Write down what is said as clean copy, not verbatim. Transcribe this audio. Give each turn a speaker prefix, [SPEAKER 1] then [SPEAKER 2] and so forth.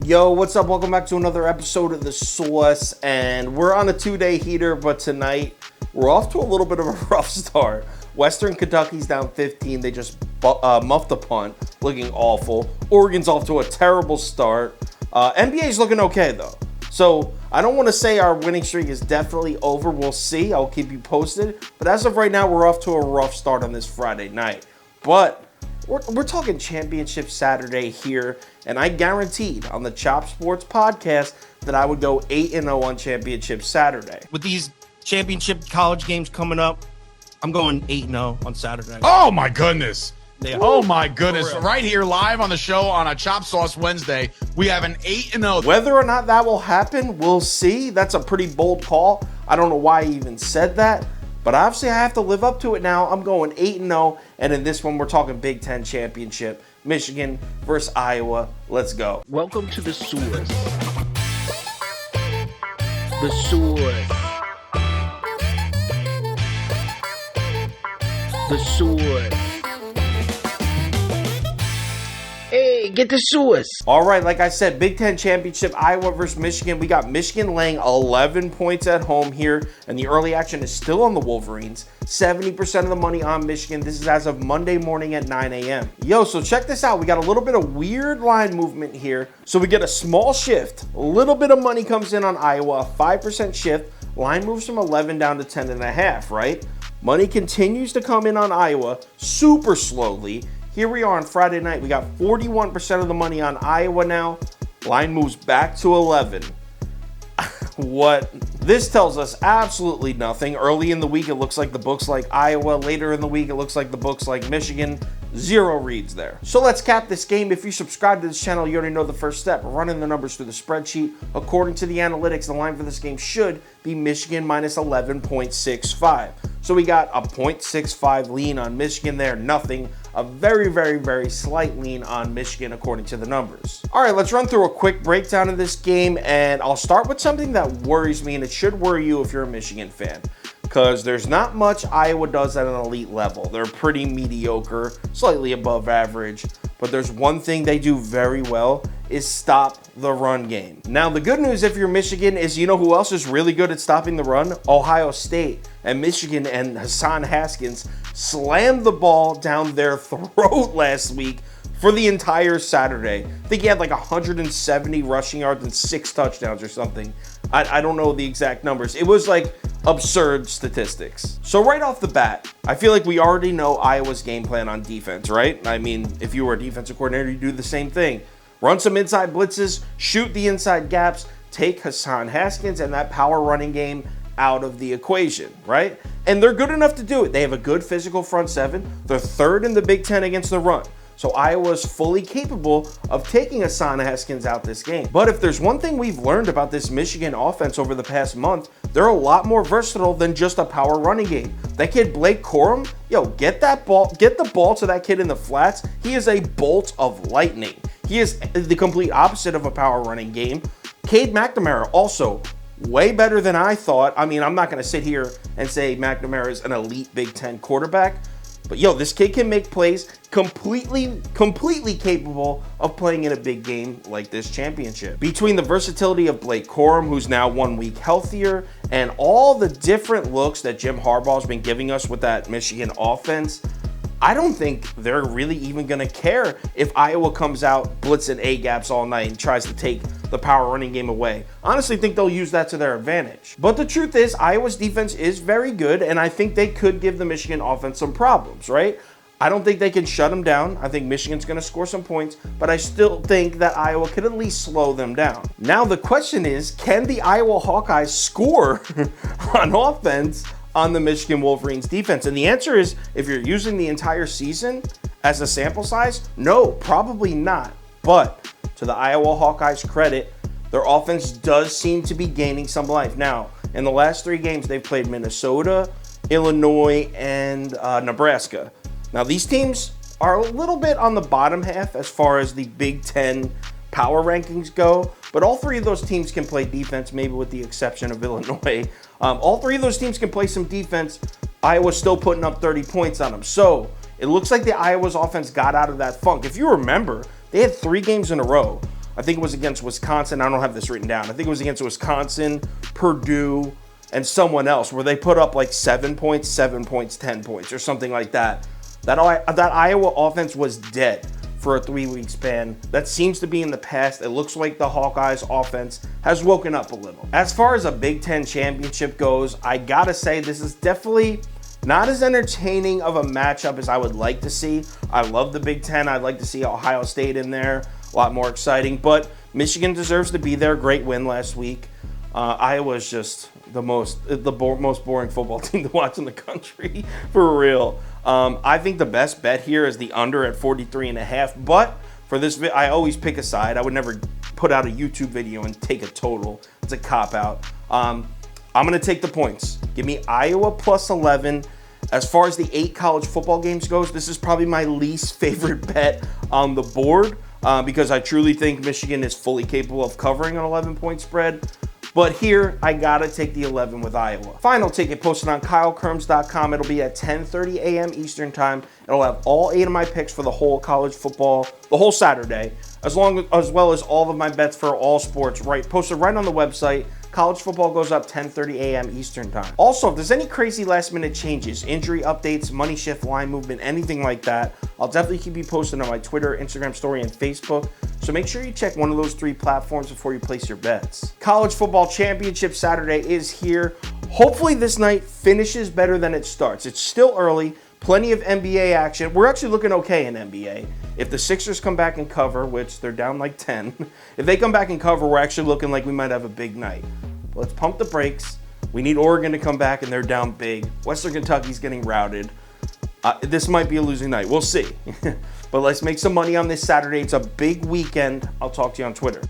[SPEAKER 1] Yo, what's up? Welcome back to another episode of The Sauce, and we're on a two-day heater, but tonight we're off to a little bit of a rough start. Western Kentucky's down 15. They just muffed the punt, looking awful. Oregon's off to a terrible start. NBA's looking okay, though. So I don't want to say our winning streak is definitely over. We'll see. I'll keep you posted. But as of right now, we're off to a rough start on this Friday night. But we're talking championship Saturday here, and I guaranteed on the Chop Sports podcast that I would go 8-0 on championship Saturday.
[SPEAKER 2] With these championship college games coming up, I'm going 8-0 on Saturday.
[SPEAKER 3] Oh my goodness.
[SPEAKER 2] Yeah.
[SPEAKER 3] Oh my goodness. Right here live on the show on a Chop Sauce Wednesday, we have an 8-0.
[SPEAKER 1] Whether or not that will happen, we'll see. That's a pretty bold call. I don't know why I even said that, but obviously I have to live up to it now. I'm going 8-0, and in this one we're talking Big Ten championship. Michigan versus Iowa. Let's go.
[SPEAKER 4] Welcome to The Sauce. The Sauce. The Sauce. Hey, get the sauce.
[SPEAKER 1] All right, like I said, Big Ten championship, Iowa versus Michigan. We got Michigan laying 11 points at home here, and the early action is still on the Wolverines. 70% of the money on Michigan. This is as of Monday morning at 9 a.m. Yo, so check this out. We got a little bit of weird line movement here. So we get a small shift. A little bit of money comes in on Iowa, a 5% shift. Line moves from 11 down to 10.5, right? Money continues to come in on Iowa super slowly. Here we are on Friday night. We got 41% of the money on Iowa now. Line moves back to 11. What? This tells us absolutely nothing. Early in the week, it looks like the books like Iowa. Later in the week, it looks like the books like Michigan. Zero reads there. So let's cap this game. If you subscribe to this channel, you already know the first step. Running the numbers through the spreadsheet. According to the analytics, the line for this game should be Michigan minus 11.65. So we got a 0.65 lean on Michigan there. Nothing. A very, very, very slight lean on Michigan according to the numbers. All right, let's run through a quick breakdown of this game, and I'll start with something that worries me, and it should worry you if you're a Michigan fan, because there's not much Iowa does at an elite level. They're pretty mediocre, slightly above average, but there's one thing they do very well is stop the run game. Now, the good news if you're Michigan is you know who else is really good at stopping the run? Ohio State. And Michigan and Hassan Haskins slammed the ball down their throat last week for the entire Saturday. I think he had like 170 rushing yards and 6 touchdowns or something. I don't know the exact numbers. It was like absurd statistics. So right off the bat, I feel like we already know Iowa's game plan on defense, right? I mean, if you were a defensive coordinator, you do the same thing. Run some inside blitzes, shoot the inside gaps, take Hassan Haskins and that power running game out of the equation, right? And they're good enough to do it. They have a good physical front seven. They're third in the Big Ten against the run. So Iowa's fully capable of taking Hassan Haskins out this game. But if there's one thing we've learned about this Michigan offense over the past month, they're a lot more versatile than just a power running game. That kid Blake Corum, yo, get the ball to that kid in the flats. He is a bolt of lightning. He is the complete opposite of a power running game. Cade McNamara also way better than I thought. I mean, I'm not going to sit here and say McNamara is an elite Big Ten quarterback, but yo, this kid can make plays, completely capable of playing in a big game like this championship. Between the versatility of Blake Corum, who's now 1 week healthier, and all the different looks that Jim Harbaugh's been giving us with that Michigan offense, I don't think they're really even going to care if Iowa comes out blitzing A-gaps all night and tries to take the power running game away. Honestly, think they'll use that to their advantage. But the truth is, Iowa's defense is very good, and I think they could give the Michigan offense some problems, right? I don't think they can shut them down. I think Michigan's going to score some points, but I still think that Iowa could at least slow them down. Now, the question is, can the Iowa Hawkeyes score on offense on the Michigan Wolverines defense? And the answer is, if you're using the entire season as a sample size, no, probably not. But to the Iowa Hawkeyes' credit, their offense does seem to be gaining some life. Now, in the last 3 games, they've played Minnesota, Illinois, and Nebraska. Now, these teams are a little bit on the bottom half as far as the Big Ten power rankings go, but all 3 of those teams can play defense, maybe with the exception of Illinois. All 3 of those teams can play some defense. Iowa's still putting up 30 points on them. So it looks like the Iowa's offense got out of that funk. If you remember, they had 3 games in a row I think it was against Wisconsin. I don't have this written down. I think it was against Wisconsin, Purdue, and someone else where they put up like 7 points, 10 points, or something like that. That Iowa offense was dead for a 3-week span. That seems to be in the past. It looks like the Hawkeyes offense has woken up a little. As far as a Big Ten championship goes, I gotta say this is definitely not as entertaining of a matchup as I would like to see. I love the Big Ten. I'd like to see Ohio State in there. A lot more exciting, but Michigan deserves to be there. Great win last week. Iowa is just the most boring football team to watch in the country, for real. I think the best bet here is the under at 43.5. But for this, I always pick a side. I would never put out a YouTube video and take a total. It's a cop out. I'm going to take the points. Give me Iowa plus 11. As far as the 8 college football games goes, this is probably my least favorite bet on the board because I truly think Michigan is fully capable of covering an 11-point spread. But here, I gotta take the 11 with Iowa. Final ticket posted on KyleKirms.com. It'll be at 10:30 a.m. Eastern time. It'll have all 8 of my picks for the whole college football, the whole Saturday, as well as all of my bets for all sports, posted right on the website. College football goes up 10:30 a.m. Eastern time. Also, if there's any crazy last-minute changes, injury updates, money shift, line movement, anything like that, I'll definitely keep you posted on my Twitter, Instagram story, and Facebook. So make sure you check one of those 3 platforms before you place your bets. College football championship Saturday is here. Hopefully this night finishes better than it starts. It's still early. Plenty of NBA action. We're actually looking okay in NBA. If the Sixers come back and cover, which they're down like 10, if they come back and cover, we're actually looking like we might have a big night. Let's pump the brakes. We need Oregon to come back, and they're down big. Western Kentucky's getting routed. This might be a losing night. We'll see. But let's make some money on this Saturday. It's a big weekend. I'll talk to you on Twitter.